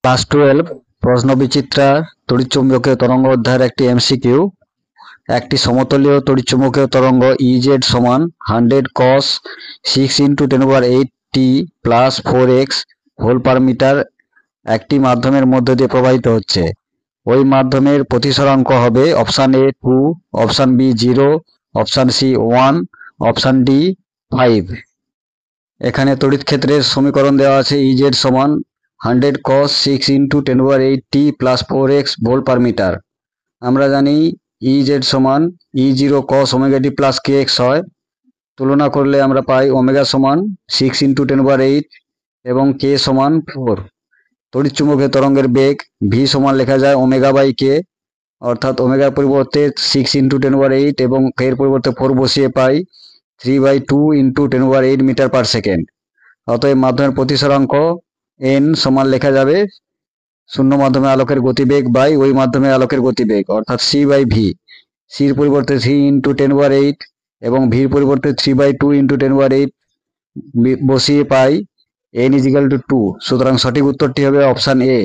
Class 12 প্রশ্ন বিচিত্রা তড়িৎচুম্বকীয় তরঙ্গ অধ্যায়ের একটি এমসিকিউ। একটি সমতলীয় তড়িৎচুম্বকীয় তরঙ্গ ইজেড সমান 100 cos 6 × 10⁸ plus 4x whole per metre একটি মাধ্যমের মধ্য দিয়ে প্রবাহিত হচ্ছে। ওই মাধ্যমের প্রতিসরাঙ্ক হবে option A 2, option B 0, option C 1, option D 5। এখানে তড়িৎ ক্ষেত্রের সমীকরণ দেওয়া আছে ইজেড সমান 100 cos 6 × 10⁸ প্লাস 4x ভোল পার মিটার। আমরা জানি ইজেড সমান E0 cos ω t plus kx হয়। তুলনা করলে আমরা পাই ওমেগা সমান 6 × 10⁸ এবং k সমান 4। তড়িৎচুম্বকীয় তরঙ্গের বেগ v সমান লেখা যায় ω/k, অর্থাৎ ওমেগার পরিবর্তে 6 × 10⁸ এবং k এর পরিবর্তে 4 বসিয়ে পাই 3/2 × 10⁸ মিটার পার সেকেন্ড। অতএব মাধ্যমের প্রতিসরাঙ্ক n সমান লেখা যাবে শূন্য মাধ্যমে আলোকের গতিবেগ বাই ওই মাধ্যমে আলোকের গতিবেগ, অর্থাৎ c/v। c এর পরিবর্তে 3 × 10⁸ এবং v এর পরিবর্তে 3/2 × 10⁸ বসিয়ে পাই n = 2। সুতরাং সঠিক উত্তরটি হবে অপশান এ।